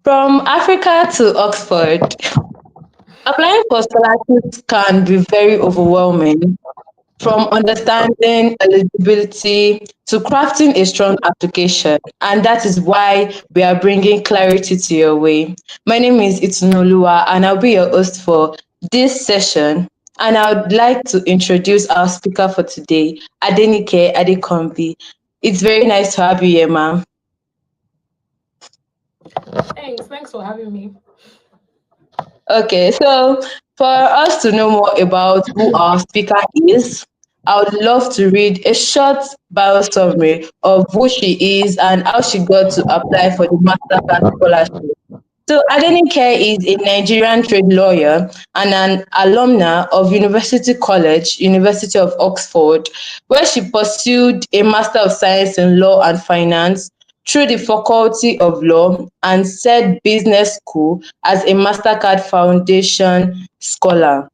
From Africa to Oxford, applying for scholarships can be very overwhelming, from understanding eligibility to crafting a strong application. And that is why we are bringing clarity to your way. My name is Itunoluwa, and I'll be your host for this session. And I would like to introduce our speaker for today, Adenike Adekombi. It's very nice to have you here, ma'am. Thanks for having me. Okay, so for us to know more about who our speaker is, I would love to read a short bio summary of who she is and how she got to apply for the MasterCard scholarship. So Adenike is a Nigerian trade lawyer and an alumna of University College, University of Oxford, where she pursued a Master of Science in Law and Finance through the Faculty of Law and said Business School as a MasterCard Foundation scholar.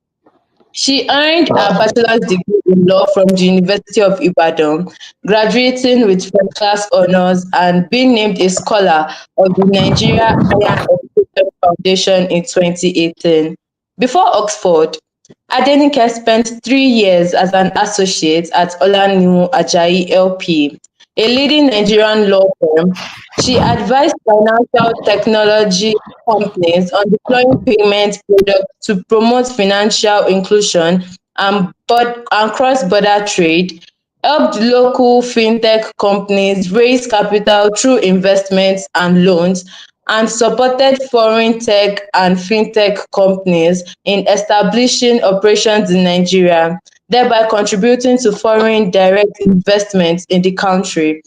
She earned her bachelor's degree in law from the University of Ibadan, graduating with first class honors and being named a scholar of the Nigeria Higher Education Foundation in 2018. Before Oxford, Adenike spent 3 years as an associate at Olaniwu Ajayi LP, a leading Nigerian law firm. She advised financial technology companies on deploying payment products to promote financial inclusion and cross-border trade, helped local fintech companies raise capital through investments and loans, and supported foreign tech and fintech companies in establishing operations in Nigeria, thereby contributing to foreign direct investments in the country.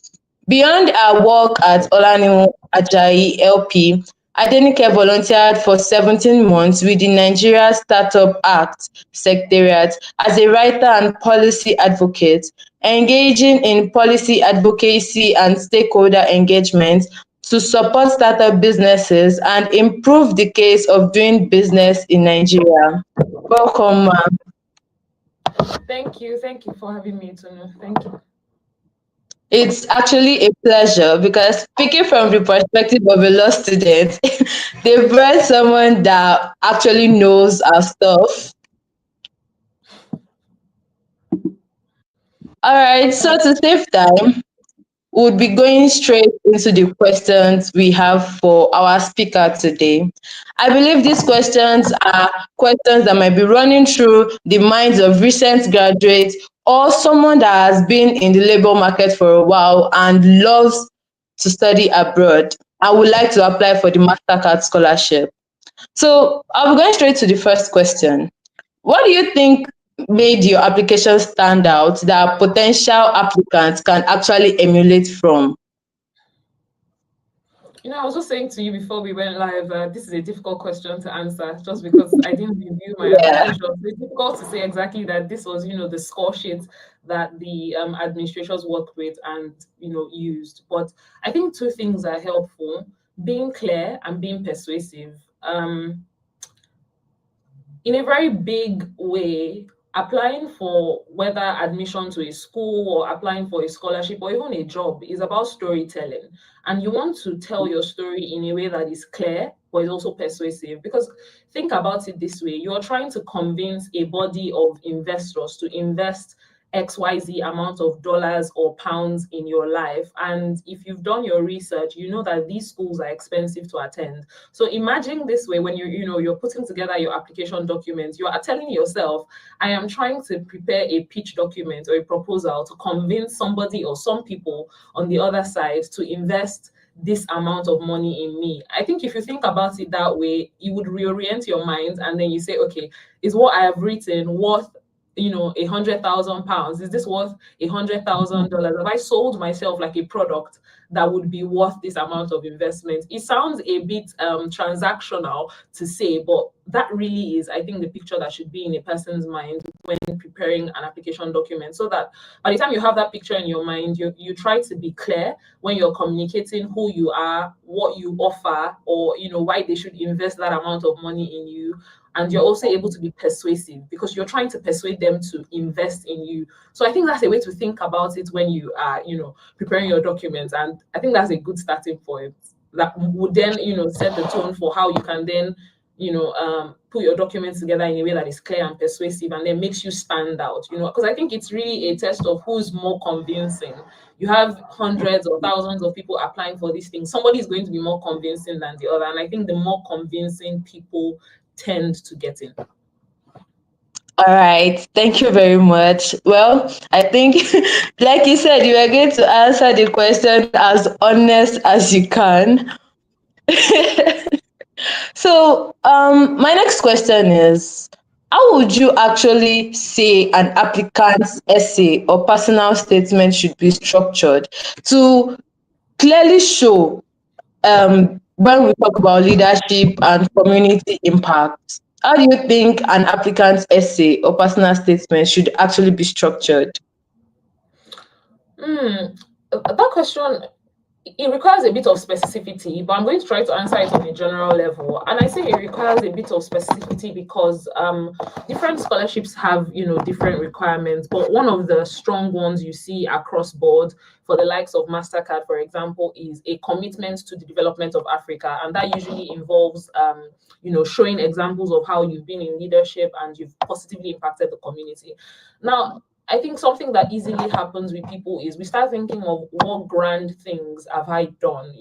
Beyond her work at Olaniwo Ajayi LP, Adenike volunteered for 17 months with the Nigeria Startup Act Secretariat as a writer and policy advocate, engaging in policy advocacy and stakeholder engagement to support startup businesses and improve the case of doing business in Nigeria. Welcome, ma'am. Thank you for having me, Tunu. Thank you. It's actually a pleasure because speaking from the perspective of a law student, they've brought someone that actually knows our stuff. All right, so to save time, we'll be going straight into the questions we have for our speaker today. I believe these questions are questions that might be running through the minds of recent graduates or someone that has been in the labor market for a while and loves to study abroad. I would like to apply for the MasterCard scholarship. So I'll be going straight to the first question. What do you think made your application stand out that potential applicants can actually emulate from? I was just saying to you before we went live, this is a difficult question to answer just because I didn't review my Yeah. application. It's difficult to say exactly that this was, the score sheet that the administrators worked with and, used. But I think two things are helpful: being clear and being persuasive. In a very big way, applying for whether admission to a school or applying for a scholarship or even a job is about storytelling. And you want to tell your story in a way that is clear, but is also persuasive. Because think about it this way: you're trying to convince a body of investors to invest XYZ amount of dollars or pounds in your life. And if you've done your research, you know that these schools are expensive to attend. So imagine this way: when you're putting together your application documents, you are telling yourself, I am trying to prepare a pitch document or a proposal to convince somebody or some people on the other side to invest this amount of money in me. I think if you think about it that way, you would reorient your mind and then you say, okay, is what I have written worth, £100,000? Is this worth $100,000? Have I sold myself like a product that would be worth this amount of investment? It sounds a bit transactional to say, but that really is, I think, the picture that should be in a person's mind when preparing an application document, so that by the time you have that picture in your mind, you try to be clear when you're communicating who you are, what you offer, or why they should invest that amount of money in you. And you're also able to be persuasive because you're trying to persuade them to invest in you. So I think that's a way to think about it when you are, preparing your documents. And I think that's a good starting point. that would then, set the tone for how you can then, put your documents together in a way that is clear and persuasive and then makes you stand out, because I think it's really a test of who's more convincing. You have hundreds or thousands of people applying for these things. Somebody is going to be more convincing than the other. And I think the more convincing people tend to get in. All right, thank you very much. Well, I think, like you said, you are going to answer the question as honest as you can. So, my next question is, how would you actually say an applicant's essay or personal statement should be structured to clearly show, when we talk about leadership and community impact? How do you think an applicant's essay or personal statement should actually be structured? Hmm. That question, it requires a bit of specificity, but I'm going to try to answer it on a general level. And I say it requires a bit of specificity because different scholarships have, different requirements. But one of the strong ones you see across board for the likes of MasterCard, for example, is a commitment to the development of Africa. And that usually involves, showing examples of how you've been in leadership and you've positively impacted the community. Now, I think something that easily happens with people is we start thinking of what grand things have I done?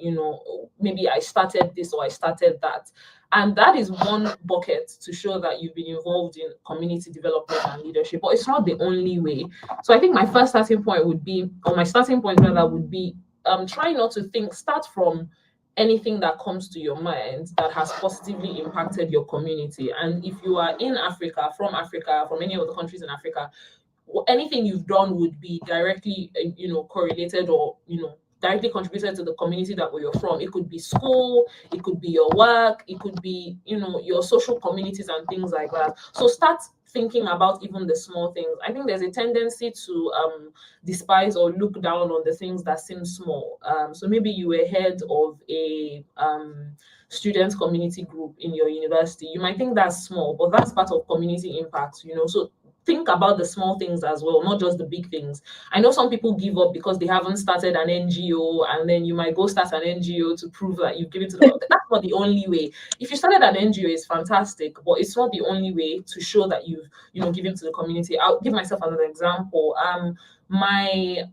Maybe I started this or I started that. And that is one bucket to show that you've been involved in community development and leadership, but it's not the only way. So I think my first starting point would be, or my starting point rather would be, try not to start from anything that comes to your mind that has positively impacted your community. And if you are in Africa, from any of the countries in Africa, anything you've done would be directly correlated or directly contributed to the community that where you're from. It could be school, it could be your work, it could be your social communities and things like that. So start thinking about even the small things. I think there's a tendency to despise or look down on the things that seem small. So maybe you were head of a student community group in your university. You might think that's small, but that's part of community impact. So think about the small things as well, not just the big things. I know some people give up because they haven't started an NGO, and then you might go start an NGO to prove that you've given to the. That's not the only way. If you started an NGO, it's fantastic, but it's not the only way to show that you've given to the community. I'll give myself as an example. My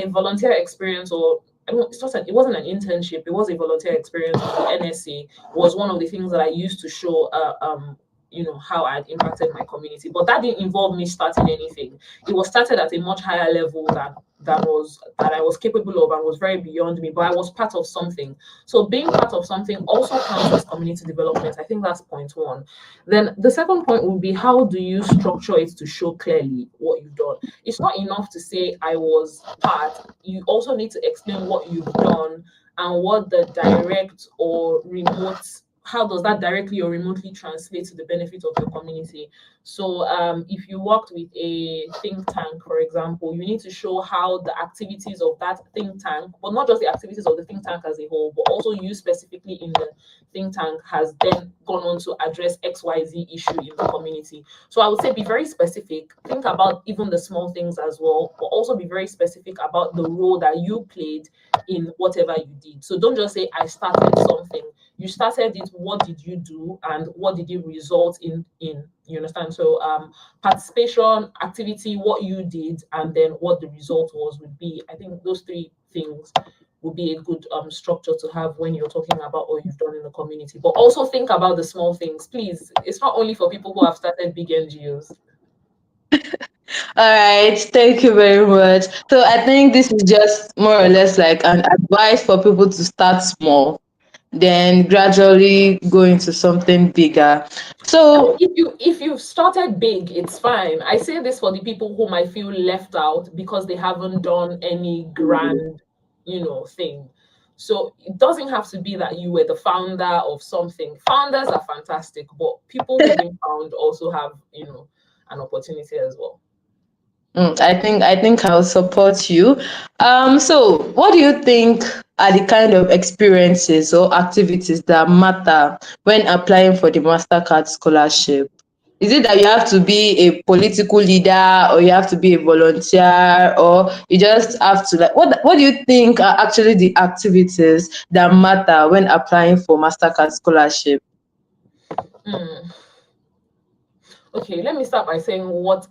volunteer experience, or it wasn't an internship, it was a volunteer experience with the NSA, was one of the things that I used to show how I'd impacted my community. But that didn't involve me starting anything. It was started at a much higher level that I was capable of and was very beyond me, but I was part of something. So being part of something also counts as community development. I think that's point one. Then the second point would be, how do you structure it to show clearly what you've done? It's not enough to say I was part. You also need to explain what you've done and what the direct or remote, how does that directly or remotely translate to the benefit of your community? So if you worked with a think tank, for example, you need to show how the activities of that think tank, but not just the activities of the think tank as a whole, but also you specifically in the think tank has then gone on to address XYZ issue in the community. So I would say be very specific, think about even the small things as well, but also be very specific about the role that you played in whatever you did. So don't just say, I started something. You started it, what did you do, and what did it result in? You understand? So participation, activity, what you did, and then what the result was would be. I think those three things would be a good structure to have when you're talking about what you've done in the community. But also think about the small things, please. It's not only for people who have started big NGOs. All right, thank you very much. So I think this is just more or less like an advice for people to start small, then gradually go into something bigger. I mean, So, if you've started big, it's fine. I say this for the people who might feel left out because they haven't done any grand, thing. So it doesn't have to be that you were the founder of something. Founders are fantastic, but people who didn't found also have, an opportunity as well. I think I'll support you. So what do you think are the kind of experiences or activities that matter when applying for the Mastercard scholarship? Is it that you have to be a political leader, or you have to be a volunteer, or you just have to, like, what do you think are actually the activities that matter when applying for MasterCard scholarship? Hmm. Okay, let me start by saying what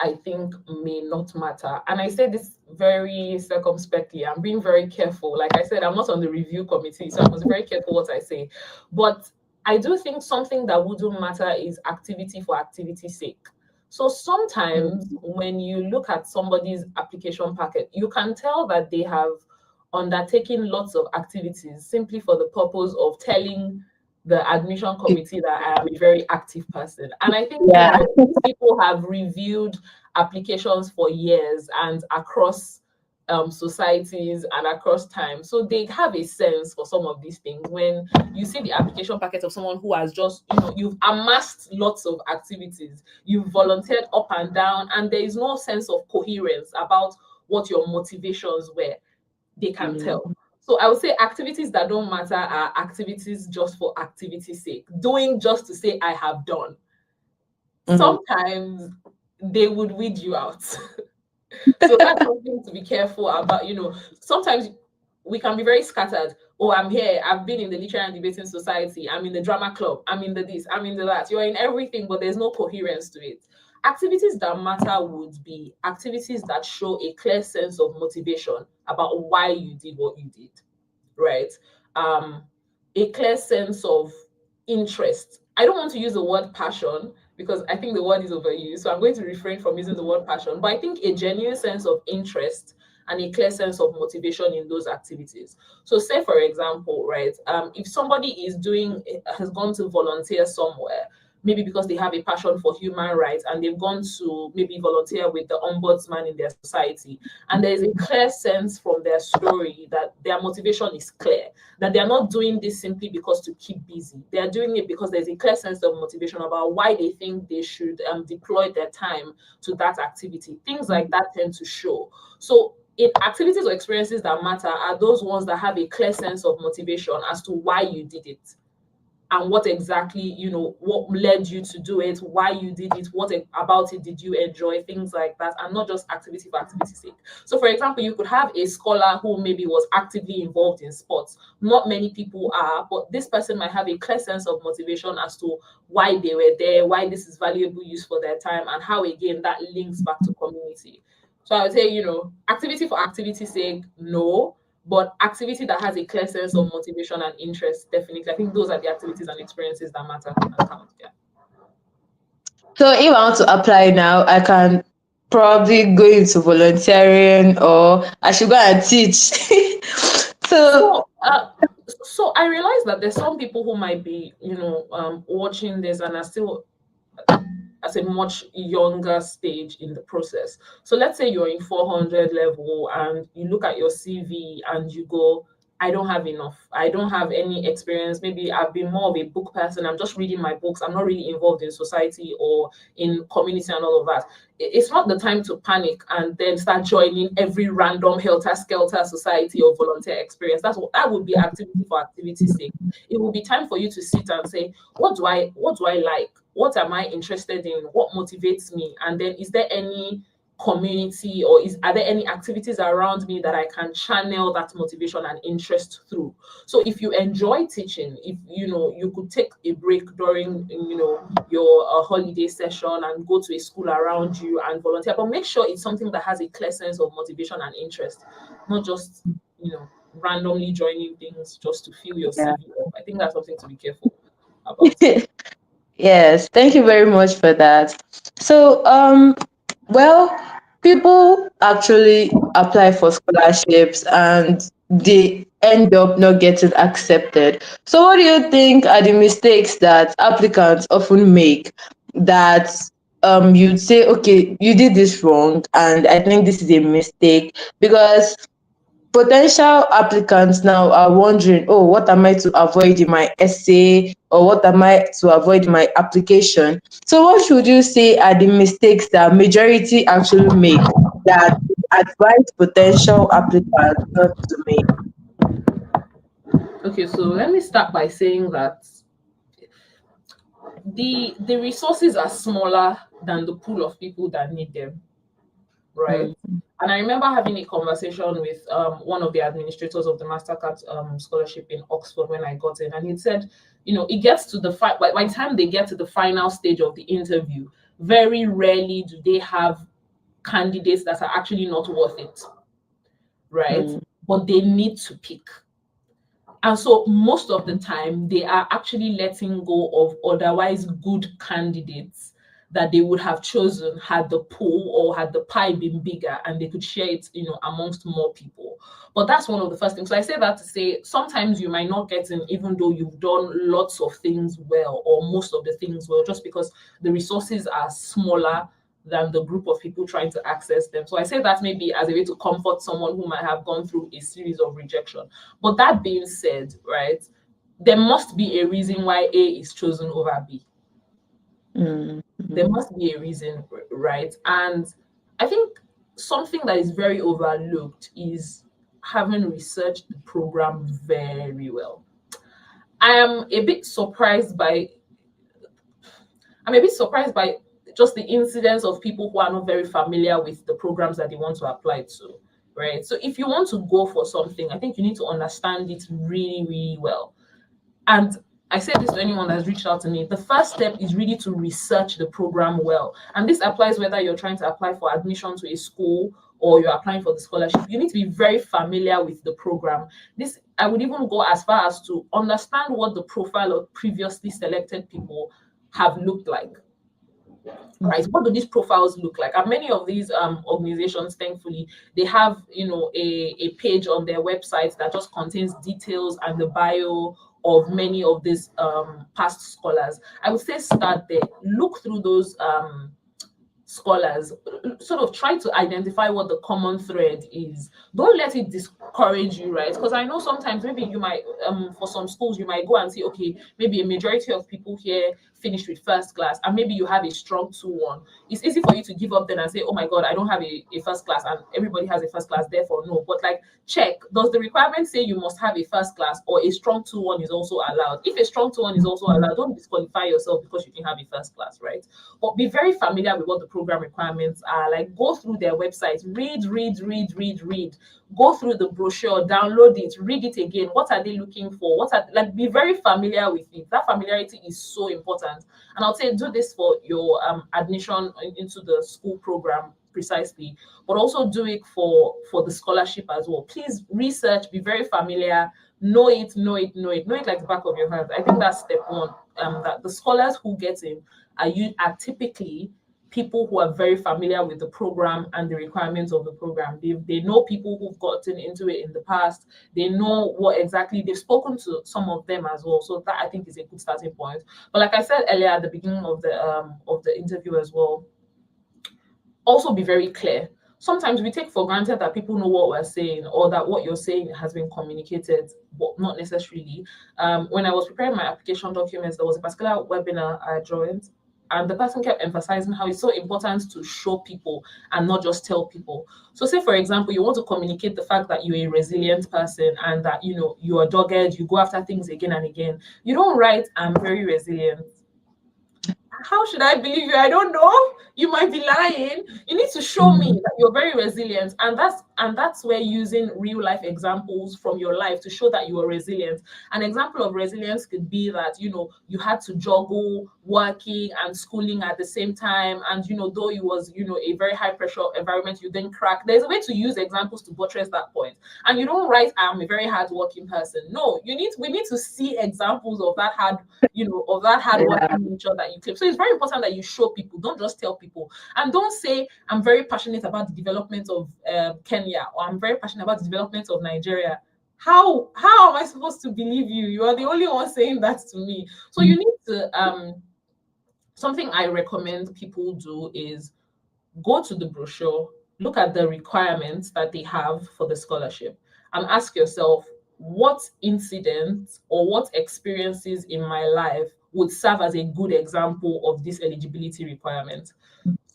I think may not matter. And I say this very circumspectly. I'm being very careful. Like I said, I'm not on the review committee, so I must be very careful what I say. But I do think something that wouldn't matter is activity for activity's sake. So sometimes when you look at somebody's application packet, you can tell that they have undertaken lots of activities simply for the purpose of telling the admission committee that I am a very active person. And I think, Yeah. these people have reviewed applications for years and across societies and across time. So they have a sense for some of these things. When you see the application packet of someone who has just, you've amassed lots of activities, you've volunteered up and down, and there is no sense of coherence about what your motivations were, they can Mm. tell. So I would say activities that don't matter are activities just for activity's sake, doing just to say I have done. Mhm. Sometimes they would weed you out. So that's something to be careful about. Sometimes we can be very scattered. Oh, I'm here. I've been in the literary and debating society. I'm in the drama club. I'm in the this. I'm in the that. You're in everything, but there's no coherence to it. Activities that matter would be activities that show a clear sense of motivation about why you did what you did, right? Um, a clear sense of interest. I don't want to use the word passion because I think the word is overused. So I'm going to refrain from using the word passion. But I think a genuine sense of interest and a clear sense of motivation in those activities. So, say for example, right, if somebody has gone to volunteer somewhere, maybe because they have a passion for human rights and they've gone to maybe volunteer with the ombudsman in their society, and there is a clear sense from their story that their motivation is clear, that they are not doing this simply because to keep busy. They are doing it because there's a clear sense of motivation about why they think they should deploy their time to that activity. Things like that tend to show. So, in activities or experiences that matter are those ones that have a clear sense of motivation as to why you did it and what exactly, what led you to do it, why you did it, about it did you enjoy, things like that, and not just activity for activity's sake. So, for example, you could have a scholar who maybe was actively involved in sports. Not many people are, but this person might have a clear sense of motivation as to why they were there, why this is valuable use for their time, and how, again, that links back to community. So, I would say, activity for activity's sake, no, but activity that has a clear sense of motivation and interest, definitely. I think those are the activities and experiences that matter and count. Yeah. So if I want to apply now, I can probably go into volunteering, or I should go and teach. So So, so I realize that there's some people who might be, watching this and are still at a much younger stage in the process. So let's say you're in 400 level and you look at your CV and you go, I don't have enough. I don't have any experience. Maybe I've been more of a book person. I'm just reading my books. I'm not really involved in society or in community and all of that. It's not the time to panic and then start joining every random helter skelter society or volunteer experience. That would be activity for activity's sake. It will be time for you to sit and say, what do I like? What am I interested in? What motivates me? And then is there any community or are there any activities around me that I can channel that motivation and interest through? So if you enjoy teaching, if you could take a break during your holiday session and go to a school around you and volunteer, but make sure it's something that has a clear sense of motivation and interest, not just randomly joining things just to fill your yeah. CV up. I think that's something to be careful about. Yes, thank you very much for that. So, well, people actually apply for scholarships and they end up not getting accepted. So, what do you think are the mistakes that applicants often make, that you'd say, okay, you did this wrong, and I think this is a mistake? Because potential applicants now are wondering, oh, what am I to avoid in my essay, or what am I to avoid in my application? So what should you say are the mistakes that majority actually make, that you advise potential applicants not to make? Okay, so let me start by saying that the resources are smaller than the pool of people that need them, right? And I remember having a conversation with one of the administrators of the MasterCard scholarship in Oxford when I got in, and he said, it gets to the by the time they get to the final stage of the interview, very rarely do they have candidates that are actually not worth it, right? But they need to pick. And so most of the time, they are actually letting go of otherwise good candidates that they would have chosen had the pool or had the pie been bigger and they could share it, amongst more people. But that's one of the first things. So I say that to say sometimes you might not get in even though you've done lots of things well or most of the things well, just because the resources are smaller than the group of people trying to access them. So I say that maybe as a way to comfort someone who might have gone through a series of rejection. But that being said, right, there must be a reason why A is chosen over B. There must be a reason, right? And I think something that is very overlooked is having researched the program very well. I'm a bit surprised by just the incidence of people who are not very familiar with the programs that they want to apply to, right? So if you want to go for something, I think you need to understand it really, really well. And I say this to anyone that's reached out to me. The first step is really to research the program well. And this applies whether you're trying to apply for admission to a school or you're applying for the scholarship. You need to be very familiar with the program. This, I would even go as far as to understand what the profile of previously selected people have looked like. Right, what do these profiles look like? And many of these organizations, thankfully, they have a page on their website that just contains details and the bio of many of these past scholars. I would say start there, look through those scholars, sort of try to identify what the common thread is. Don't let it discourage you, right? Because I know sometimes maybe you might for some schools you might go and say, okay, maybe a majority of people here finished with first class and maybe you have a strong 2-1. It's easy for you to give up then and say, oh my god, I don't have a first class and everybody has a first class, therefore no. But like, check, does the requirement say you must have a first class or a strong 2-1 is also allowed? If a strong 2-1 is also allowed, don't disqualify yourself because you didn't have a first class, right? But be very familiar with what the program requirements are. Like, go through their website, read, go through the brochure, download it, read it again. What are they looking for? Be very familiar with it. That familiarity is so important. And I'll say do this for your admission into the school program precisely, but also do it for the scholarship as well. Please research, be very familiar, know it like the back of your hand. I think that's step one. That the scholars who get in are typically people who are very familiar with the program and the requirements of the program. They know people who've gotten into it in the past. They know what exactly, they've spoken to some of them as well. So that I think is a good starting point. But like I said earlier at the beginning of the interview as well, also be very clear. Sometimes we take for granted that people know what we're saying or that what you're saying has been communicated, but not necessarily. When I was preparing my application documents, there was a particular webinar I joined, and the person kept emphasizing how it's so important to show people and not just tell people. So say, for example, you want to communicate the fact that you're a resilient person and that, you are dogged, you go after things again and again. You don't write, I'm very resilient. How should I believe you? I don't know. You might be lying. You need to show me that you're very resilient. And that's where using real life examples from your life to show that you are resilient. An example of resilience could be that, you had to juggle working and schooling at the same time. And, though it was, a very high pressure environment, you didn't crack. There's a way to use examples to buttress that point. And you don't write, I'm a very hardworking person. No, we need to see examples of that hard working nature that you claim. So it's very important that you show people, don't just tell people. And don't say, I'm very passionate about the development of Kenya, or I'm very passionate about the development of Nigeria. How am I supposed to believe you? You are the only one saying that to me. So you need to, something I recommend people do is go to the brochure, look at the requirements that they have for the scholarship, and ask yourself, what incidents or what experiences in my life would serve as a good example of this eligibility requirement?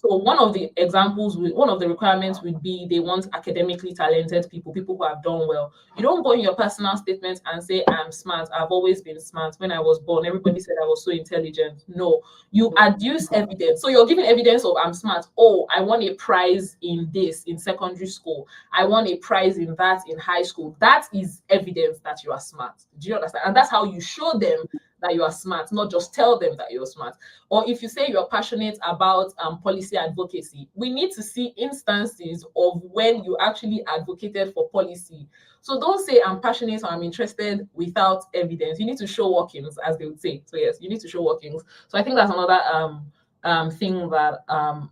So one of the examples, one of the requirements would be they want academically talented people, people who have done well. You don't go in your personal statement and say, I'm smart, I've always been smart. When I was born, everybody said I was so intelligent. No, you adduce evidence. So you're giving evidence of I'm smart. Oh, I won a prize in this in secondary school. I won a prize in that in high school. That is evidence that you are smart. Do you understand? And that's how you show them that you are smart, not just tell them that you're smart. Or if you say you're passionate about policy advocacy, we need to see instances of when you actually advocated for policy. So don't say I'm passionate or I'm interested without evidence. You need to show workings, as they would say. So yes, you need to show workings. So I think that's another thing that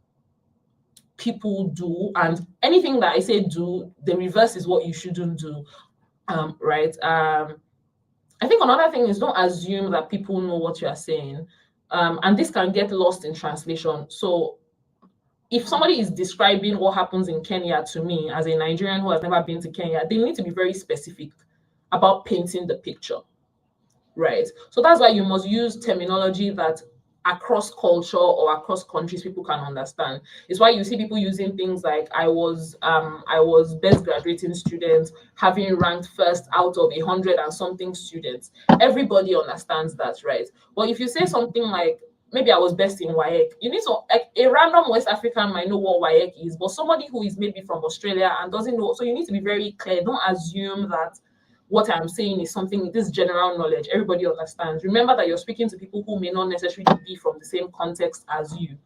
people do. And anything that I say do, the reverse is what you shouldn't do. Right? I think another thing is don't assume that people know what you are saying. And this can get lost in translation. So if somebody is describing what happens in Kenya to me as a Nigerian who has never been to Kenya, they need to be very specific about painting the picture, right? So that's why you must use terminology that across culture or across countries people can understand. It's why you see people using things like I was best graduating student, having ranked first out of 100 and something students. Everybody understands that, right? But if you say something like maybe I was best in WAEC, you need to, like, a random West African might know what WAEC is, but somebody who is maybe from Australia and doesn't know, so you need to be very clear. Don't assume that what I'm saying is something, this general knowledge, everybody understands. Remember that you're speaking to people who may not necessarily be from the same context as you.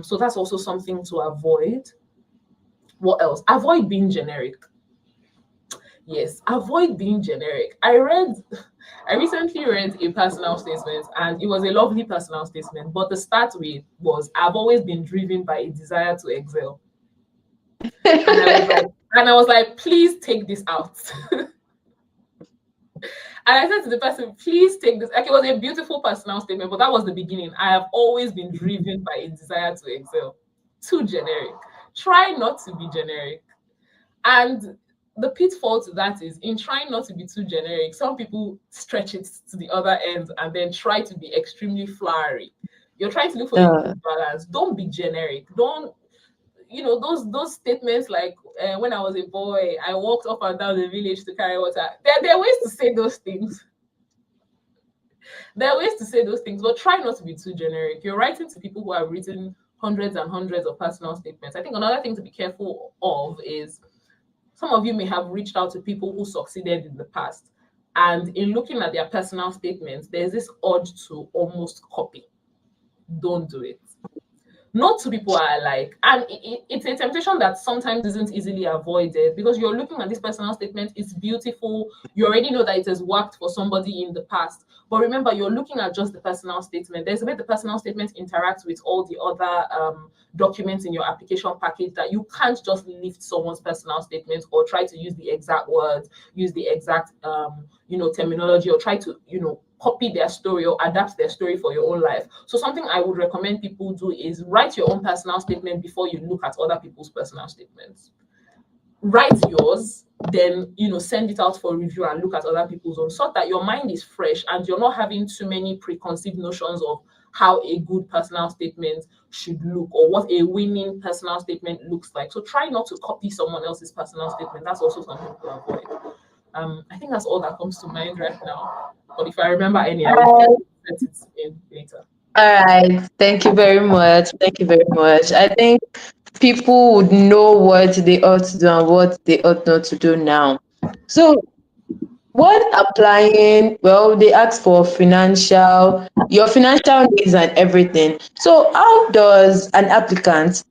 So that's also something to avoid. What else? Avoid being generic. Yes, avoid being generic. I recently read a personal statement, and it was a lovely personal statement, but the start with was, I've always been driven by a desire to excel. And I was like, please take this out. And I said to the person, please take this. Like, it was a beautiful personal statement, but that was the beginning. I have always been driven by a desire to excel. Too generic. Try not to be generic. And the pitfall to that is in trying not to be too generic, some people stretch it to the other end and then try to be extremely flowery. You're trying to look for a good balance. Don't be generic. Don't, those statements like when I was a boy, I walked up and down the village to carry water. There are ways to say those things. There are ways to say those things, but try not to be too generic. You're writing to people who have written hundreds and hundreds of personal statements. I think another thing to be careful of is some of you may have reached out to people who succeeded in the past. And in looking at their personal statements, there's this urge to almost copy. Don't do it. Not two people are alike. And it's a temptation that sometimes isn't easily avoided because you're looking at this personal statement, it's beautiful. You already know that it has worked for somebody in the past. But remember, you're looking at just the personal statement. There's a way the personal statement interacts with all the other documents in your application package that you can't just lift someone's personal statement or try to use the exact words, use the exact terminology, or try to copy their story or adapt their story for your own life. So something I would recommend people do is write your own personal statement before you look at other people's personal statements. Write yours, then send it out for review and look at other people's own, so that your mind is fresh and you're not having too many preconceived notions of how a good personal statement should look or what a winning personal statement looks like. So try not to copy someone else's personal statement. That's also something to avoid. I think that's all that comes to mind right now. But if I remember any, I will set it in later. All right. Thank you very much. Thank you very much. I think people would know what they ought to do and what they ought not to do now. So, what applying? Well, they ask for your financial needs and everything. So, how does an applicant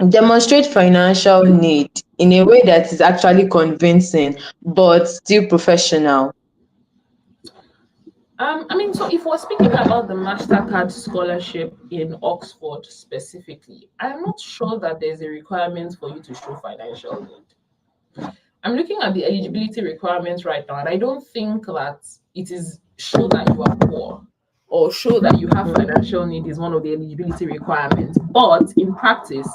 demonstrate financial need in a way that is actually convincing but still professional? So if we're speaking about the MasterCard scholarship in Oxford specifically, I'm not sure that there's a requirement for you to show financial need. I'm looking at the eligibility requirements right now, and I don't think that it is show that you are poor or show that you have financial need is one of the eligibility requirements. But in practice,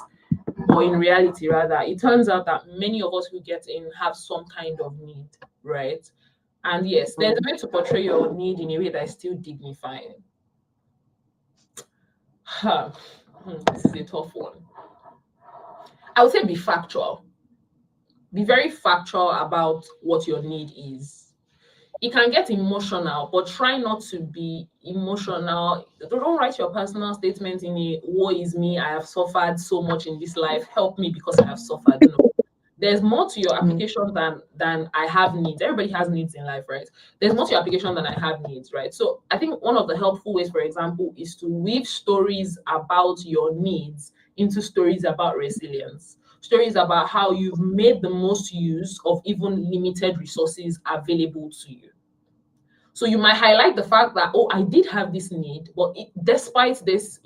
or in reality rather, it turns out that many of us who get in have some kind of need, right? And yes, there's a way to portray your need in a way that is still dignifying. This is a tough one. I would say be factual. Be very factual about what your need is. It can get emotional, but try not to be emotional. Don't write your personal statement in a woe is me, I have suffered so much in this life, help me because I have suffered. No. There's more to your Mm. application than I have needs. Everybody has needs in life, right? There's more to your application than I have needs, right? So I think one of the helpful ways, for example, is to weave stories about your needs into stories about resilience. Stories about how you've made the most use of even limited resources available to you. So you might highlight the fact that, oh, I did have this need, but despite this,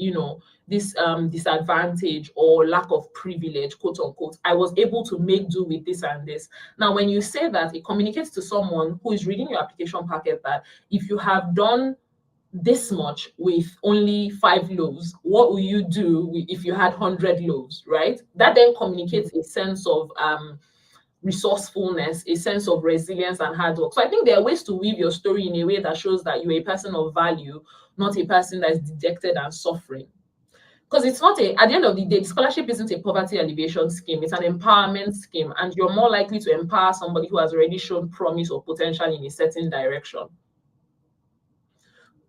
this disadvantage or lack of privilege, quote unquote, I was able to make do with this and this. Now, when you say that, it communicates to someone who is reading your application packet that if you have done this much with only 5 loaves, what will you do if you had 100 loaves, right? That then communicates a sense of resourcefulness, a sense of resilience and hard work. So I think there are ways to weave your story in a way that shows that you're a person of value, not a person that is dejected and suffering. Because it's not at the end of the day, the scholarship isn't a poverty alleviation scheme, it's an empowerment scheme, and you're more likely to empower somebody who has already shown promise or potential in a certain direction.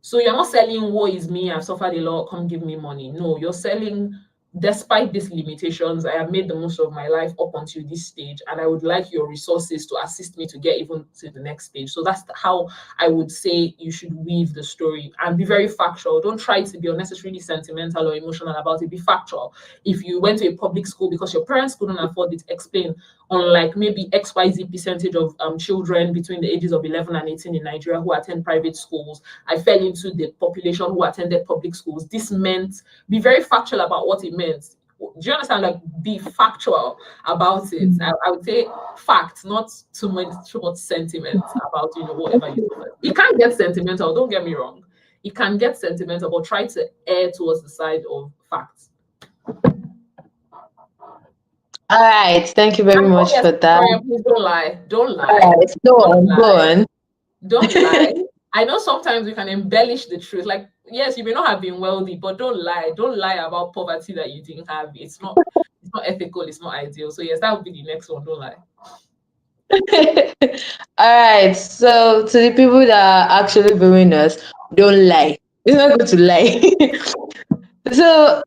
So you're not selling, woe is me, I've suffered a lot, come give me money. No, you're selling, despite these limitations, I have made the most of my life up until this stage, and I would like your resources to assist me to get even to the next stage. So that's how I would say you should weave the story and be very factual. Don't try to be unnecessarily sentimental or emotional about it. Be factual. If you went to a public school because your parents couldn't afford it, explain. Unlike maybe XYZ percentage of children between the ages of 11 and 18 in Nigeria who attend private schools, I fell into the population who attended public schools. This meant, be very factual about what it meant. Do you understand? Like, be factual about it. I would say facts, not too much sentiment about whatever you do. It can get sentimental. Don't get me wrong. It can get sentimental, but try to err towards the side of facts. All right. Thank you very And oh much yes, for that. Victoria, please don't lie. Don't All lie. right. Go Don't on. Go lie. on. Don't lie. I know sometimes we can embellish the truth. Like, yes, you may not have been wealthy, but don't lie. Don't lie about poverty that you didn't have. It's not ethical, it's not ideal. So yes, that would be the next one. Don't lie. All right. So to the people that are actually viewing us, don't lie. It's not good to lie. So,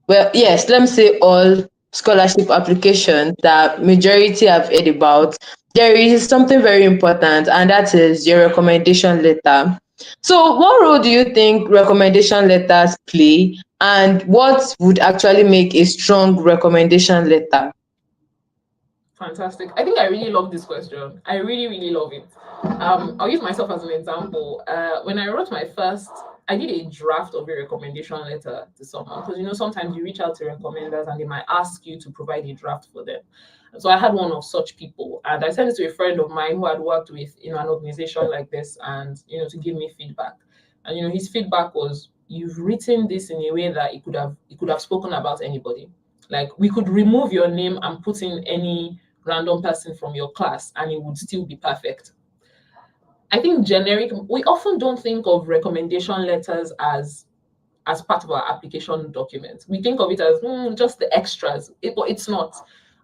well, yes, let me say all scholarship applications that majority have heard about, there is something very important, and that is your recommendation letter. So, what role do you think recommendation letters play, and what would actually make a strong recommendation letter? Fantastic. I think I really love this question. I really, really love it. I'll use myself as an example. When I wrote my first, I did a draft of a recommendation letter to someone because sometimes you reach out to recommenders and they might ask you to provide a draft for them. So I had one of such people, and I sent it to a friend of mine who had worked with an organization like this, and to give me feedback. And his feedback was, "You've written this in a way that it could have spoken about anybody. Like, we could remove your name and put in any random person from your class and it would still be perfect." I think we often don't think of recommendation letters as part of our application document. We think of it as just the extras, but it's not.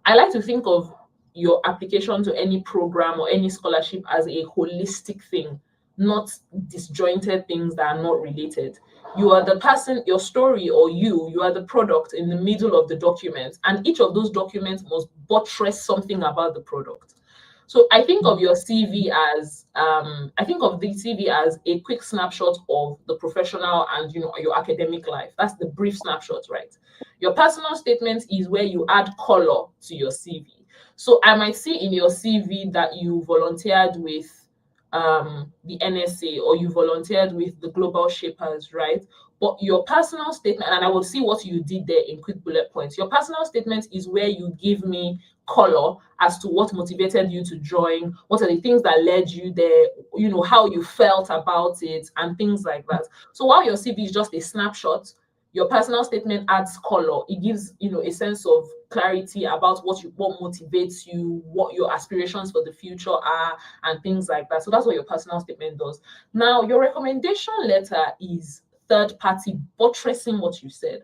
I like to think of your application to any program or any scholarship as a holistic thing, not disjointed things that are not related. You are the person, your story, or you are the product in the middle of the document, and each of those documents must buttress something about the product. So I think of your CV as I think of the CV as a quick snapshot of the professional and your academic life. That's the brief snapshot, right? Your personal statement is where you add color to your CV. So I might see in your CV that you volunteered with the NSA or you volunteered with the Global Shapers, right? But your personal statement, and I will see what you did there in quick bullet points. Your personal statement is where you give me color as to what motivated you to join, what are the things that led you there, how you felt about it, and things like that. So while your CV is just a snapshot, your personal statement adds color. It gives a sense of clarity about what motivates you, what your aspirations for the future are, and things like that. So that's what your personal statement does. Now, your recommendation letter is third party buttressing what you said.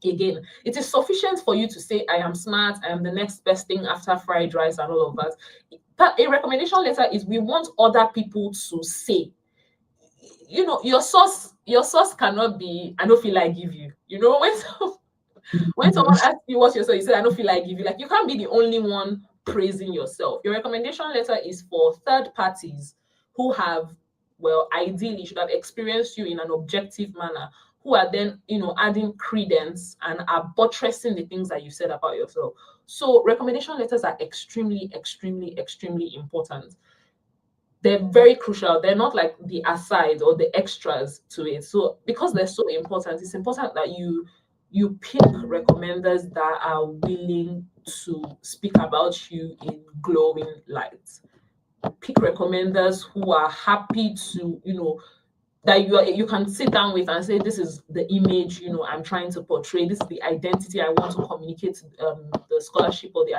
Again, it is sufficient for you to say, I am smart, I am the next best thing after fried rice and all of that. But a recommendation letter is we want other people to say, your source cannot be, I don't feel like give you. When someone asks you what's your source, you say, I don't feel like give you. Like, you can't be the only one praising yourself. Your recommendation letter is for third parties who have, well, ideally should have experienced you in an objective manner, who are then, adding credence and are buttressing the things that you said about yourself. So recommendation letters are extremely, extremely, extremely important. They're very crucial. They're not like the aside or the extras to it. So because they're so important, it's important that you pick recommenders that are willing to speak about you in glowing light. Pick recommenders who are happy to, that you can sit down with and say, this is the image I'm trying to portray, this is the identity I want to communicate to the scholarship or the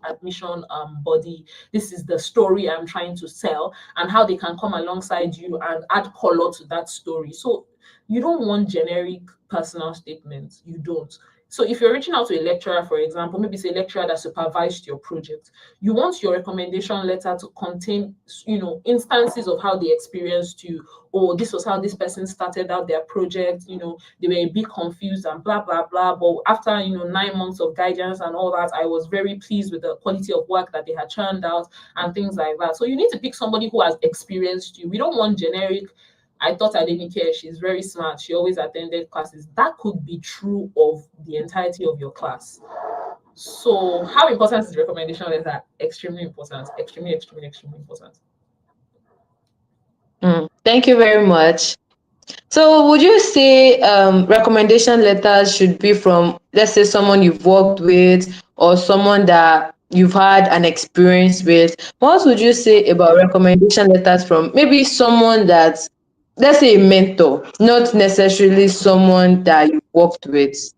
admission body, this is the story I'm trying to sell, and how they can come alongside you and add color to that story. So you don't want generic personal statements. You don't. So if you're reaching out to a lecturer, for example, maybe it's a lecturer that supervised your project, you want your recommendation letter to contain, instances of how they experienced you. Or this was how this person started out their project. They were a bit confused and blah, blah, blah. But after, 9 months of guidance and all that, I was very pleased with the quality of work that they had churned out and things like that. So you need to pick somebody who has experienced you. We don't want generic, I taught Adenike, she's very smart, she always attended classes. That could be true of the entirety of your class. So how important is the recommendation letter? Extremely important. Extremely, extremely, extremely important. Thank you very much. So, would you say recommendation letters should be from, let's say, someone you've worked with or someone that you've had an experience with? What would you say about recommendation letters from maybe someone that's, let's say, a mentor, not necessarily someone that you worked with?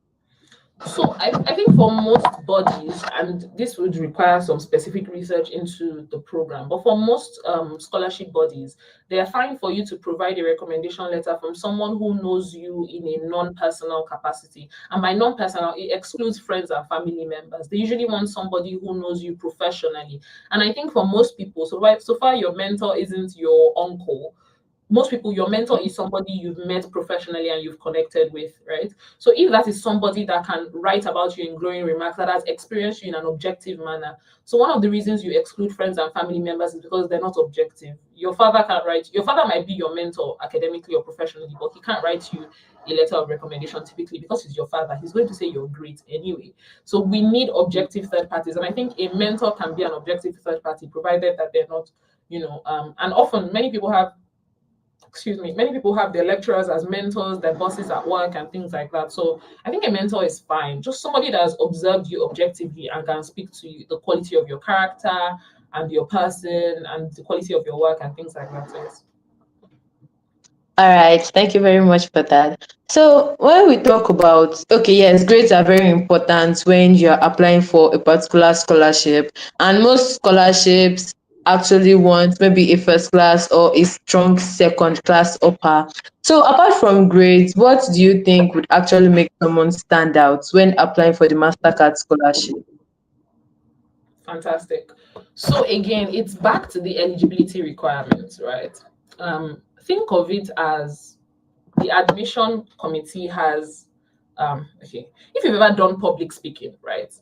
So I think for most bodies, and this would require some specific research into the program, but for most scholarship bodies, they are fine for you to provide a recommendation letter from someone who knows you in a non-personal capacity. And by non-personal, it excludes friends and family members. They usually want somebody who knows you professionally. And I think for most people, so far your mentor isn't your uncle. Most people, your mentor is somebody you've met professionally and you've connected with, right? So if that is somebody that can write about you in glowing remarks, that has experienced you in an objective manner. So one of the reasons you exclude friends and family members is because they're not objective. Your father can't write, your father might be your mentor academically or professionally, but he can't write you a letter of recommendation typically because he's your father. He's going to say you're great anyway. So we need objective third parties. And I think a mentor can be an objective third party, provided that they're not, and often many people have their lecturers as mentors, their bosses at work and things like that. So I think a mentor is fine. Just somebody that has observed you objectively and can speak to you, the quality of your character and your person and the quality of your work and things like that. So yes. All right, thank you very much for that. So, when we talk about, okay, yes, grades are very important when you're applying for a particular scholarship, and most scholarships actually want maybe a first class or a strong second class upper. So, apart from grades, what do you think would actually make someone stand out when applying for the MasterCard scholarship? Fantastic. So again, it's back to the eligibility requirements, right? Think of it as the admission committee has okay, if you've ever done public speaking, right?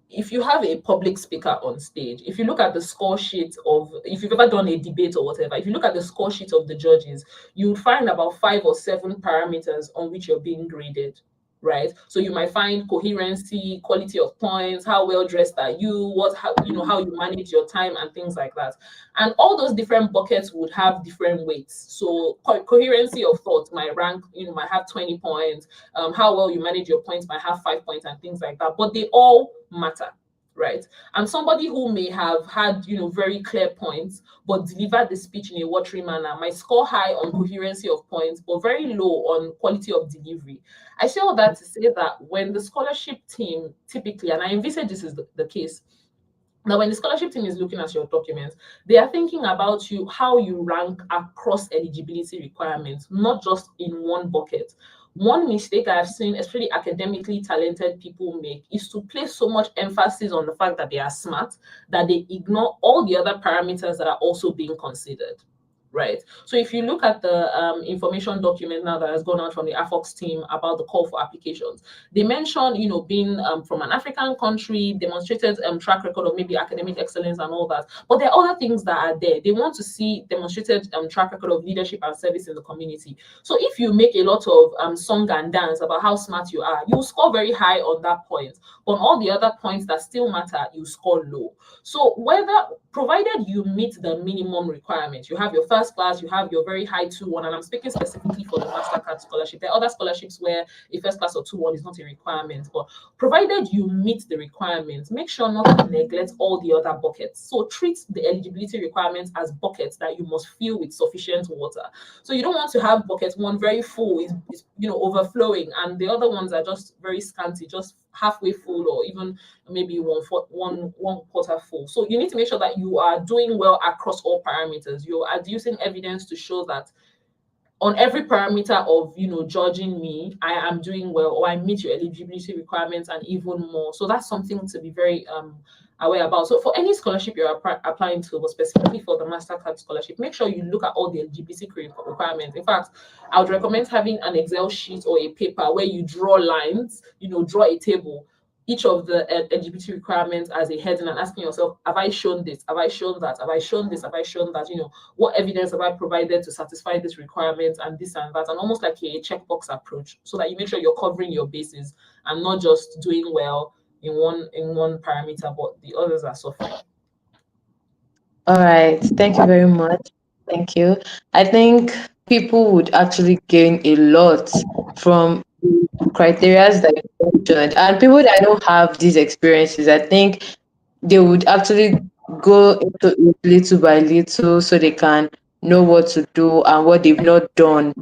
If you have a public speaker on stage, if you look at the score sheet of, if you've ever done a debate or whatever, if you look at the score sheet of the judges, you'll find about 5 or 7 parameters on which you're being graded, right? So you might find coherency, quality of points, how well dressed are you, how you manage your time and things like that. And all those different buckets would have different weights. So coherency of thought might rank, might have 20 points. How well you manage your points might have 5 points and things like that. But they all matter, right? And somebody who may have had, very clear points, but delivered the speech in a watery manner might score high on coherency of points, but very low on quality of delivery. I say all that to say that when the scholarship team typically, and I envisage this is the case, Now, when the scholarship team is looking at your documents, they are thinking about you, how you rank across eligibility requirements, not just in one bucket. One mistake I've seen, especially academically talented people make, is to place so much emphasis on the fact that they are smart that they ignore all the other parameters that are also being considered. Right. So if you look at the information document now that has gone out from the AFOX team about the call for applications, they mentioned, being from an African country, demonstrated track record of maybe academic excellence and all that. But there are other things that are there. They want to see demonstrated track record of leadership and service in the community. So if you make a lot of song and dance about how smart you are, you score very high on that point. But on all the other points that still matter, you score low. So whether provided you meet the minimum requirements, you have your first class, you have your very high 2-1, and I'm speaking specifically for the MasterCard scholarship. There are other scholarships where a first class or 2-1 is not a requirement, but provided you meet the requirements, make sure not to neglect all the other buckets. So treat the eligibility requirements as buckets that you must fill with sufficient water. So you don't want to have bucket one very full, is overflowing, and the other ones are just very scanty, just halfway full, or even maybe one quarter full. So you need to make sure that you are doing well across all parameters. You're adducing evidence to show that on every parameter of judging me, I am doing well, or I meet your eligibility requirements and even more. So that's something to be very aware about. So for any scholarship you're applying to, but specifically for the MasterCard scholarship, make sure you look at all the eligibility requirements. In fact, I would recommend having an Excel sheet or a paper where you draw lines, draw a table, each of the eligibility requirements as a heading, and asking yourself, have I shown this? Have I shown that? Have I shown this? Have I shown that? What evidence have I provided to satisfy this requirement and this and that? And almost like a checkbox approach, so that you make sure you're covering your bases and not just doing well in one parameter, but the others are suffering. All right. Thank you very much. Thank you. I think people would actually gain a lot from the criteria that you mentioned. And people that don't have these experiences, I think they would actually go into it little by little so they can know what to do and what they've not done,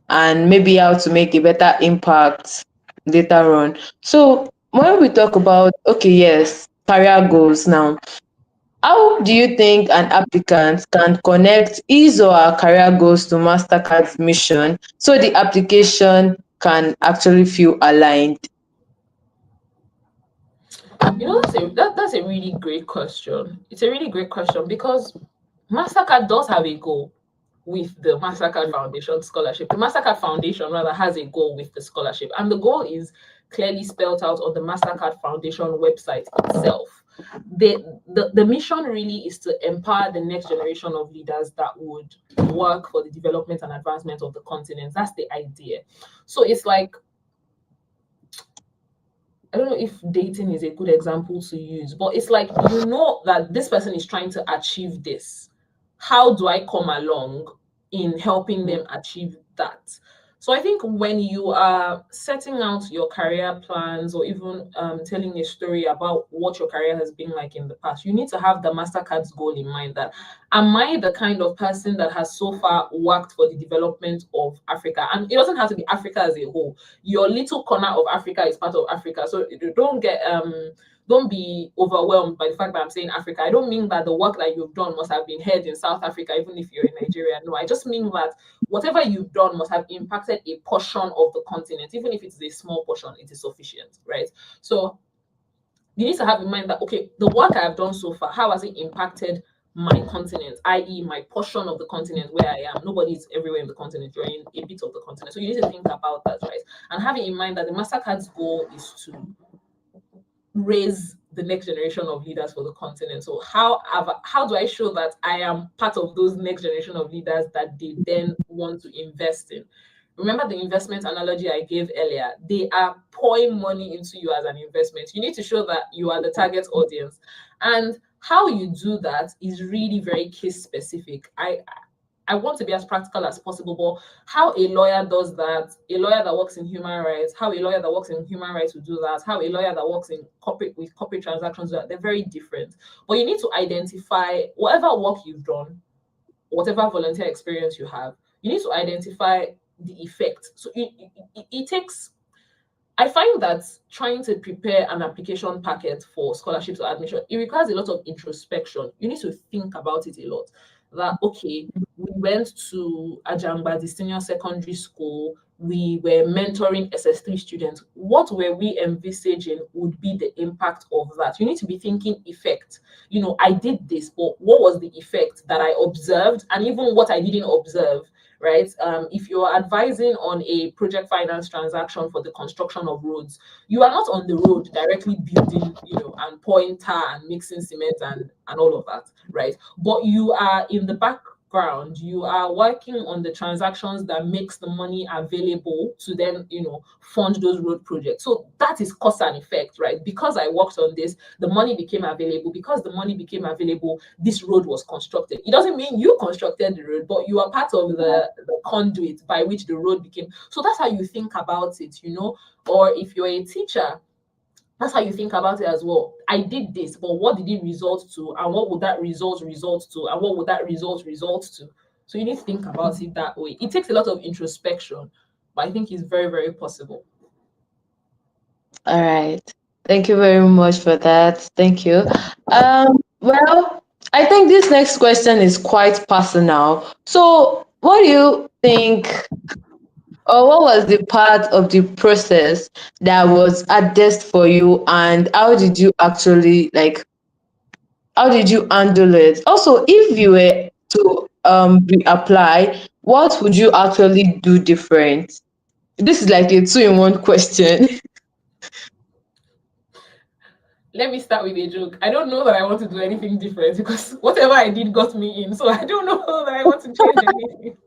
and maybe how to make a better impact later on. So when we talk about, okay, yes, career goals now, how do you think an applicant can connect his or her career goals to MasterCard's mission so the application can actually feel aligned? That's a really great question. It's a really great question because MasterCard does have a goal with the MasterCard Foundation scholarship. The MasterCard Foundation rather has a goal with the scholarship, and the goal is clearly spelled out on the MasterCard Foundation website itself. The mission really is to empower the next generation of leaders that would work for the development and advancement of the continent. That's the idea. So it's like, I don't know if dating is a good example to use, but it's like, that this person is trying to achieve this. How do I come along in helping them achieve that? So I think when you are setting out your career plans, or even telling a story about what your career has been like in the past, you need to have the MasterCard's goal in mind. That, am I the kind of person that has so far worked for the development of Africa? And it doesn't have to be Africa as a whole. Your little corner of Africa is part of Africa. So you don't be overwhelmed by the fact that I'm saying Africa. I don't mean that the work that you've done must have been heard in South Africa, even if you're in Nigeria. No, I just mean that whatever you've done must have impacted a portion of the continent. Even if it's a small portion, it is sufficient, right? So you need to have in mind that, okay, the work I have done so far, how has it impacted my continent, i.e., my portion of the continent where I am? Nobody's everywhere in the continent, you're in a bit of the continent. So you need to think about that, right? And having in mind that the MasterCard's goal is to raise the next generation of leaders for the continent. So how do I show that I am part of those next generation of leaders that they then want to invest in? Remember the investment analogy I gave earlier? They are pouring money into you as an investment. You need to show that you are the target audience. And how you do that is really very case specific. I want to be as practical as possible, but how a lawyer does that, a lawyer that works in human rights, how a lawyer that works in human rights will do that, how a lawyer that works in corporate transactions, they're very different. But you need to identify whatever work you've done, whatever volunteer experience you have, you need to identify the effect. So it takes I find that trying to prepare an application packet for scholarships or admission, it requires a lot of introspection. You need to think about it a lot. That okay, we went to Ajangba, the senior secondary school. We were mentoring SS3 students. What were we envisaging would be the impact of that? You need to be thinking effect. I did this, but what was the effect that I observed, and even what I didn't observe, right? If you're advising on a project finance transaction for the construction of roads, you are not on the road directly building, and pouring tar and mixing cement and all of that, right? But you are in the background, you are working on the transactions that makes the money available to then, fund those road projects. So that is cause and effect, right? Because I worked on this, the money became available. Because the money became available, this road was constructed. It doesn't mean you constructed the road, but you are part of the conduit by which the road became. So that's how you think about it, Or if you're a teacher, that's how you think about it as well. I did this, but what did it result to? And what would that result to? And what would that result to? So you need to think about it that way. It takes a lot of introspection, but I think it's very, very possible. All right. Thank you very much for that. Thank you. Well, I think this next question is quite personal. So, what do you think, or what was the part of the process that was hardest for you, and how did you handle it? Also, if you were to reapply, what would you actually do different? This is like a two-in-one question. Let me start with a joke. I don't know that I want to do anything different because whatever I did got me in. So I don't know that I want to change anything.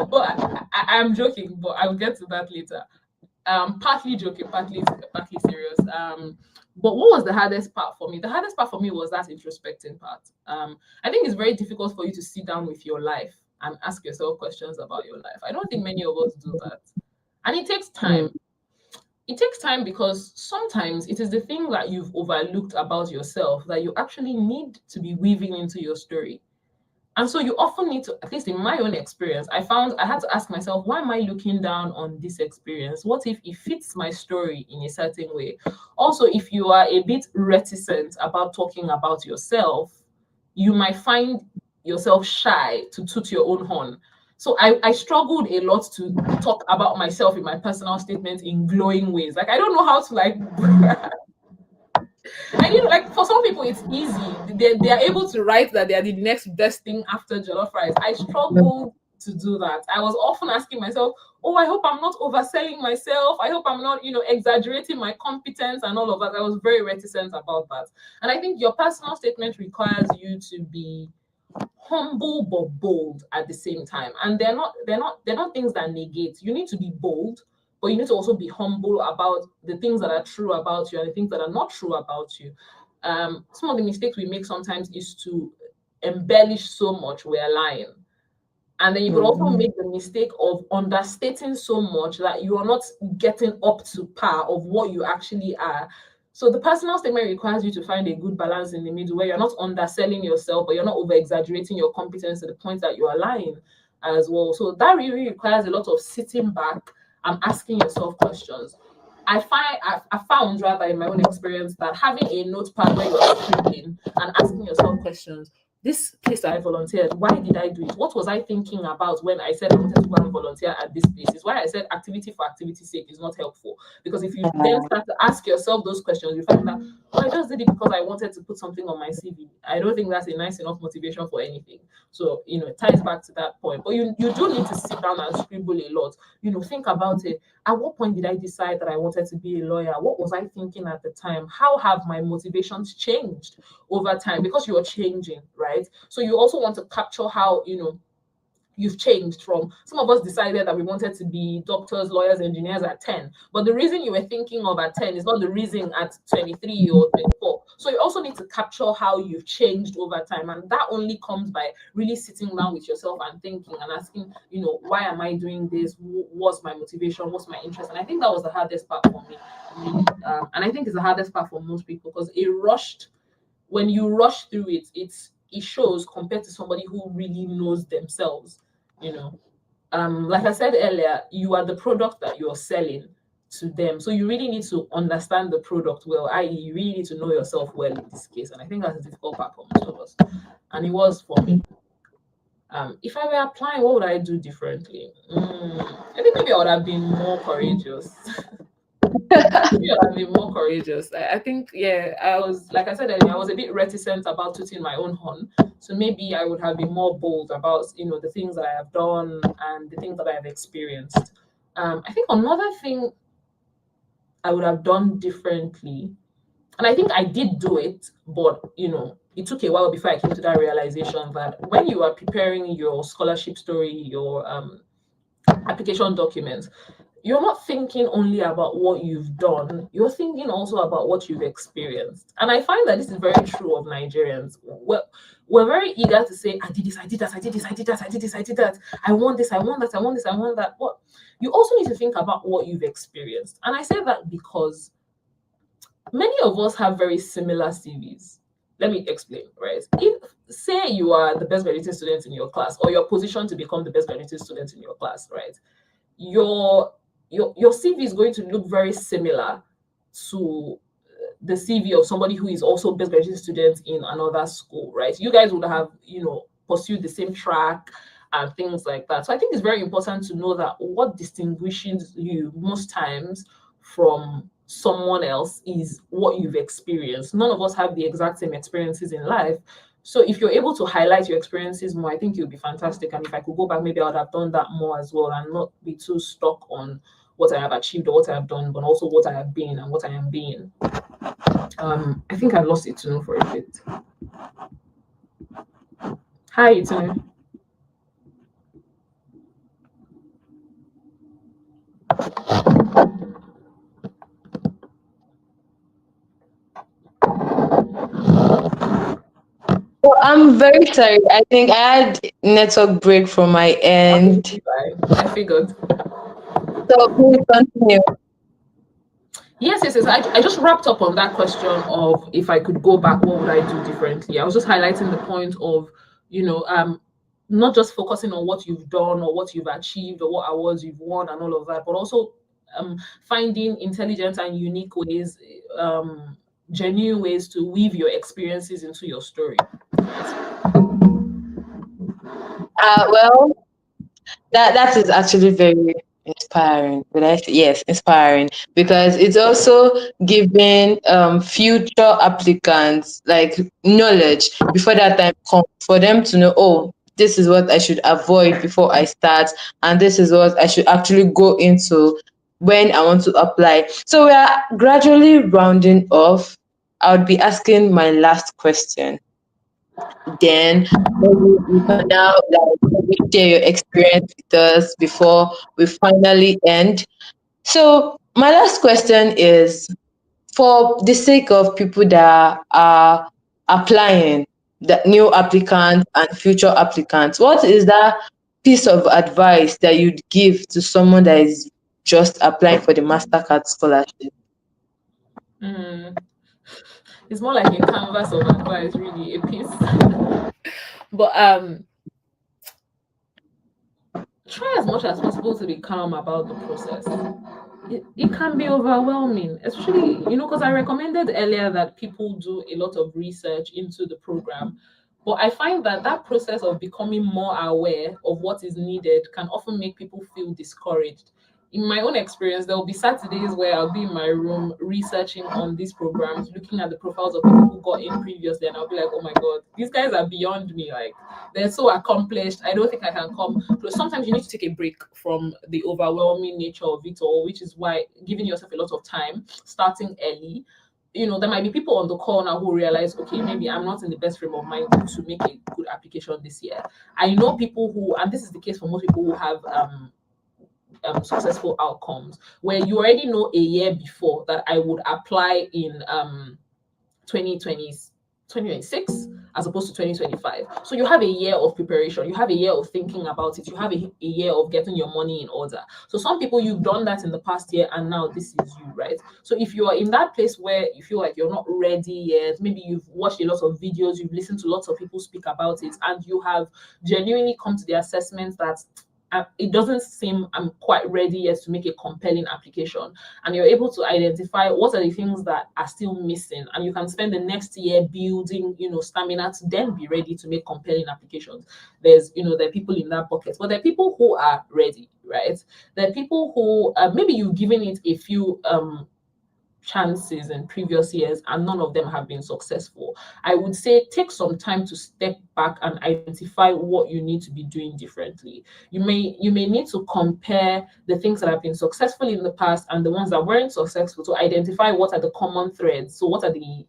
But I'm joking, but I'll get to that later. Partly joking, partly serious. But what was the hardest part for me? The hardest part for me was that introspecting part. I think it's very difficult for you to sit down with your life and ask yourself questions about your life. I don't think many of us do that. And it takes time. It takes time because sometimes it is the thing that you've overlooked about yourself that you actually need to be weaving into your story. And so you often need to, at least in my own experience, I found I had to ask myself, why am I looking down on this experience? What if it fits my story in a certain way? Also, if you are a bit reticent about talking about yourself, you might find yourself shy to toot your own horn. So I struggled a lot to talk about myself in my personal statement in glowing ways. Like I don't know how to like I mean, like for some people, it's easy. They are able to write that they are the next best thing after jollof rice. I struggled to do that. I was often asking myself, "Oh, I hope I'm not overselling myself. I hope I'm not, exaggerating my competence and all of that." I was very reticent about that. And I think your personal statement requires you to be humble but bold at the same time. And they're not things that negate. You need to be bold, but you need to also be humble about the things that are true about you and the things that are not true about you. Some of the mistakes we make sometimes is to embellish so much we're lying. And then you could also make the mistake of understating so much that you are not getting up to par of what you actually are. So the personal statement requires you to find a good balance in the middle where you're not underselling yourself, but you're not over exaggerating your competence to the point that you are lying as well. So that really requires a lot of sitting back and asking yourself questions. I found rather in my own experience that having a notepad where you're scribbling and asking yourself questions. This place I volunteered, why did I do it? What was I thinking about when I said I wanted to go and volunteer at this place? Is why I said activity for activity's sake is not helpful. Because if you then start to ask yourself those questions, you find that, oh, I just did it because I wanted to put something on my CV. I don't think that's a nice enough motivation for anything. So, it ties back to that point. But you do need to sit down and scribble a lot. Think about it. At what point did I decide that I wanted to be a lawyer? What was I thinking at the time? How have my motivations changed over time? Because you're changing, right? So you also want to capture how, you've changed from some of us decided that we wanted to be doctors, lawyers, engineers at 10. But the reason you were thinking of at 10 is not the reason at 23 or 24. So you also need to capture how you've changed over time. And that only comes by really sitting down with yourself and thinking and asking, why am I doing this? What's my motivation? What's my interest? And I think that was the hardest part for me. And I think it's the hardest part for most people because when you rush through it, it shows compared to somebody who really knows themselves. like I said earlier, you are the product that you're selling to them. So you really need to understand the product well, i.e., you really need to know yourself well in this case. And I think that's a difficult part for most of us. And it was for me. If I were applying, what would I do differently? I think maybe I would have been more courageous. Maybe I would have been more courageous. I think, yeah, I was, like I said earlier, I was a bit reticent about tooting my own horn. So maybe I would have been more bold about, the things that I have done and the things that I have experienced. I think another thing I would have done differently, and I think I did do it, but it took a while before I came to that realization that when you are preparing your scholarship story, your application documents, you're not thinking only about what you've done, you're thinking also about what you've experienced. And I find that this is very true of Nigerians. We're very eager to say, I did this, I did that, I did this, I did that, I did this, I did that, I want this, I want that, I want this, I want that. But you also need to think about what you've experienced. And I say that because many of us have very similar CVs. Let me explain, right? If, say, you are the best graduating student in your class, or you're positioned to become the best graduating student in your class, right? Your CV is going to look very similar to the CV of somebody who is also best graduating student in another school, right? You guys would have, pursued the same track and things like that. So I think it's very important to know that what distinguishes you most times from someone else is what you've experienced. None of us have the exact same experiences in life. So if you're able to highlight your experiences more, I think you'll be fantastic. And if I could go back, maybe I would have done that more as well and not be too stuck on what I have achieved or what I have done, but also what I have been and what I am being. I think I lost it to know for a bit. Hi, Itunu. Well, I'm very sorry. I think I had network break from my Okay, end. I figured. So please continue. Yes. I just wrapped up on that question of if I could go back, what would I do differently? I was just highlighting the point of, not just focusing on what you've done or what you've achieved or what awards you've won and all of that, but also finding intelligent and unique ways, genuine ways to weave your experiences into your story. Well, that is actually very inspiring. Would I say yes, inspiring because it's also giving future applicants like knowledge before that time comes for them to know, oh, this is what I should avoid before I start, and this is what I should actually go into when I want to apply. So we are gradually rounding off. I would be asking my last question. Then maybe you can now like maybe share your experience with us before we finally end. So my last question is for the sake of people that are applying, the new applicants and future applicants, what is that piece of advice that you'd give to someone that is just applying for the MasterCard scholarship? Mm, it's more like a canvas of advice, really, a piece. But try as much as possible to be calm about the process. It can be overwhelming, especially, because I recommended earlier that people do a lot of research into the program. But I find that that process of becoming more aware of what is needed can often make people feel discouraged. In my own experience, there will be Saturdays where I'll be in my room researching on these programs, looking at the profiles of people who got in previously, and I'll be like, oh my God, these guys are beyond me. Like, they're so accomplished. I don't think I can come. So sometimes you need to take a break from the overwhelming nature of it all, which is why giving yourself a lot of time, starting early. There might be people on the call now who realize, okay, maybe I'm not in the best frame of mind to make a good application this year. I know people who, and this is the case for most people who have successful outcomes, where you already know a year before that I would apply in 2020, 2026 as opposed to 2025. So you have a year of preparation, you have a year of thinking about it, you have a year of getting your money in order. So some people, you've done that in the past year and now this is you, right? So if you are in that place where you feel like you're not ready yet, maybe you've watched a lot of videos, you've listened to lots of people speak about it, and you have genuinely come to the assessment that it doesn't seem I'm quite ready yet to make a compelling application. And you're able to identify what are the things that are still missing. And you can spend the next year building, stamina to then be ready to make compelling applications. There are people in that bucket, but there are people who are ready, right? There are people who maybe you've given it a few chances in previous years and none of them have been successful. I would say take some time to step back and identify what you need to be doing differently. You may need to compare the things that have been successful in the past and the ones that weren't successful to identify what are the common threads. So what are the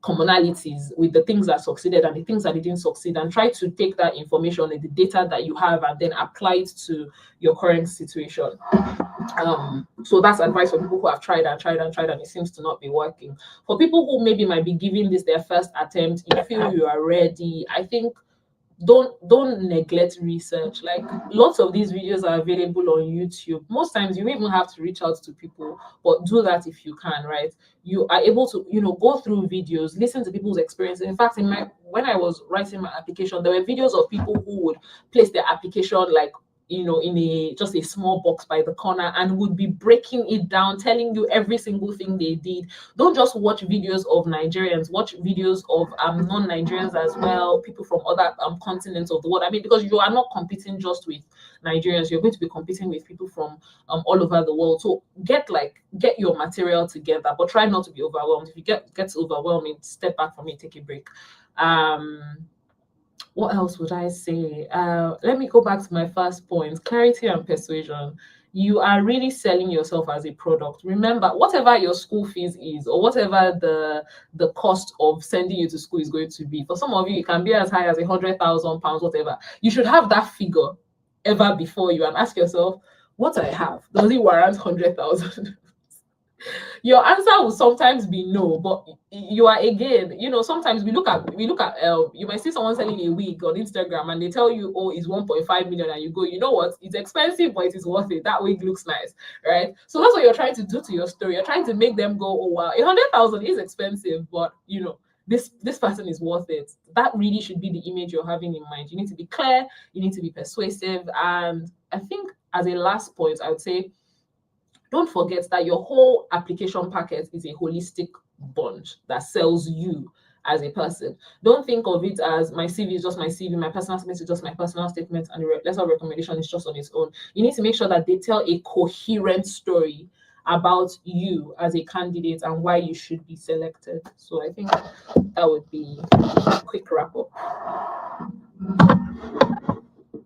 commonalities with the things that succeeded and the things that didn't succeed, and try to take that information and the data that you have and then apply it to your current situation. So that's advice for people who have tried and tried and tried and it seems to not be working. For people who maybe might be giving this their first attempt, you feel you are ready, I think don't neglect research. Like, lots of these videos are available on YouTube. Most times you even have to reach out to people, but do that if you can, right? You are able to go through videos, listen to people's experiences. In fact, when I was writing my application, there were videos of people who would place their application like in just a small box by the corner and would be breaking it down, telling you every single thing they did. Don't just watch videos of Nigerians, watch videos of non-Nigerians as well, people from other continents of the world. I mean, because you are not competing just with Nigerians, you're going to be competing with people from all over the world. So get your material together, but try not to be overwhelmed. If you get overwhelming, step back from it, take a break. What else would I say? Let me go back to my first point: clarity and persuasion. You are really selling yourself as a product. Remember, whatever your school fees is, or whatever the cost of sending you to school is going to be. For some of you, it can be as high as £100,000, whatever. You should have that figure ever before you and ask yourself, what I have, does it warrant 100,000? Your answer will sometimes be no, but you are, again, sometimes we look at you might see someone selling a wig on Instagram and they tell you, oh, it's 1.5 million, and you go, you know what, it's expensive, but it is worth it. That wig looks nice, right? So that's what you're trying to do to your story. You're trying to make them go, oh wow, 100,000 is expensive, but this person is worth it. That really should be the image you're having in mind. You need to be clear, you need to be persuasive, and I think as a last point, I would say, don't forget that your whole application packet is a holistic bunch that sells you as a person. Don't think of it as my CV is just my CV, my personal statement is just my personal statement, and the letter of recommendation is just on its own. You need to make sure that they tell a coherent story about you as a candidate and why you should be selected. So I think that would be a quick wrap up.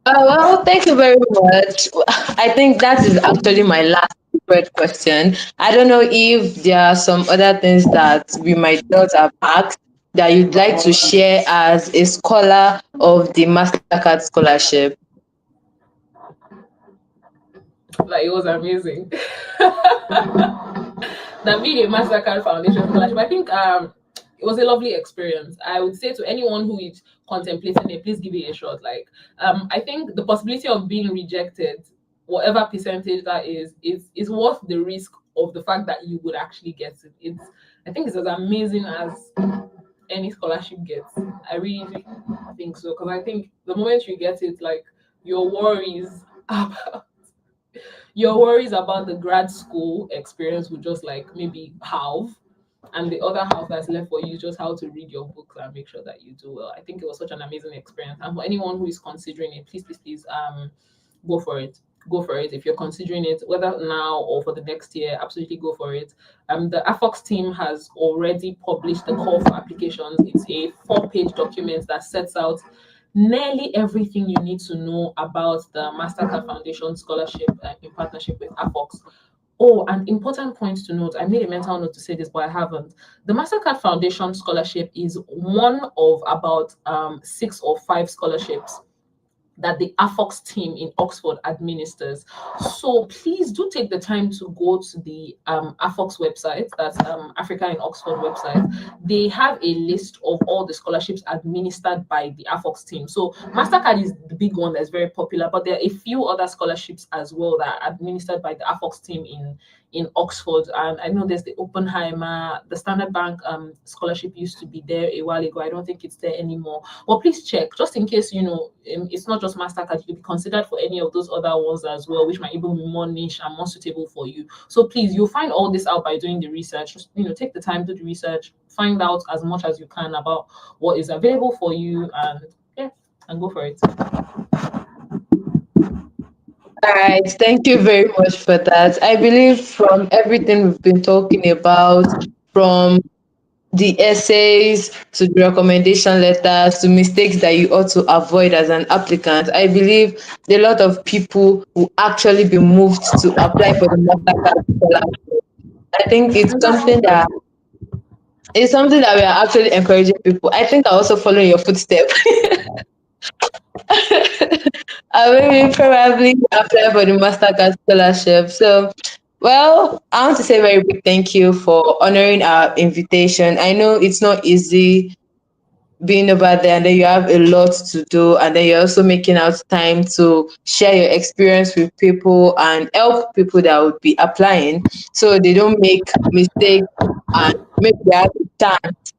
Well, thank you very much. I think that is actually my last favorite question. I don't know if there are some other things that we might not have asked that you'd like to share as a scholar of the MasterCard scholarship. Like, it was amazing. That being a MasterCard Foundation scholarship, I think it was a lovely experience. I would say to anyone who is contemplating it, please give it a shot. Like, I think the possibility of being rejected, whatever percentage that is worth the risk of the fact that you would actually get it. I think it's as amazing as any scholarship gets. I really think so, because I think the moment you get it, like, your worries about the grad school experience would just, like, maybe halve, and the other half that's left for you is just how to read your books and make sure that you do well. I think it was such an amazing experience, and for anyone who is considering it, please go for it. Go for it. If you're considering it, whether now or for the next year, absolutely go for it. The AFOX team has already published the call for applications. It's a 4-page document that sets out nearly everything you need to know about the MasterCard Foundation scholarship in partnership with AFOX. Oh, an important point to note, I made a mental note to say this, but I haven't. The MasterCard Foundation scholarship is one of about 6 or 5 scholarships that the AFOX team in Oxford administers. So please do take the time to go to the AFOX website, that's Africa in Oxford website. They have a list of all the scholarships administered by the AFOX team. So MasterCard is the big one that's very popular, but there are a few other scholarships as well that are administered by the AFOX team in Oxford, and I know there's the Oppenheimer, the Standard Bank scholarship used to be there a while ago. I don't think it's there anymore. But please check, just in case, it's not just MasterCard, you could be considered for any of those other ones as well, which might even be more niche and more suitable for you. So please, you'll find all this out by doing the research. Just, take the time to do the research, find out as much as you can about what is available for you, and yeah, and go for it. All right, thank you very much for that. I believe from everything we've been talking about, from the essays to the recommendation letters to mistakes that you ought to avoid as an applicant, I believe a lot of people will actually be moved to apply for the MasterCard scholarship. I think And that's good. it's something that we are actually encouraging people. I think I also follow in your footsteps. I will probably apply for the MasterCard scholarship. So, well, I want to say a very big thank you for honoring our invitation. I know it's not easy being over there, and then you have a lot to do, and then you're also making out time to share your experience with people and help people that would be applying so they don't make mistakes and maybe they have a chance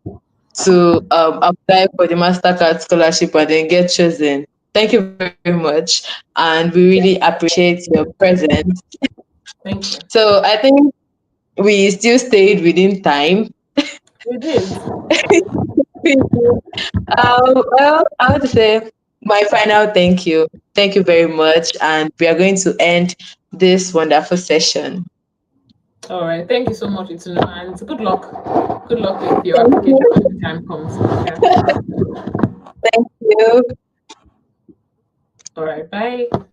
to apply for the MasterCard scholarship and then get chosen. Thank you very much. And we really appreciate your presence. Thank you. So I think we still stayed within time. We did. Well, I want to say my final thank you. Thank you very much. And we are going to end this wonderful session. All right. Thank you so much, Itunu, and good luck. Good luck with your Thank application you. when the time comes. Yeah. Thank you. All right. Bye.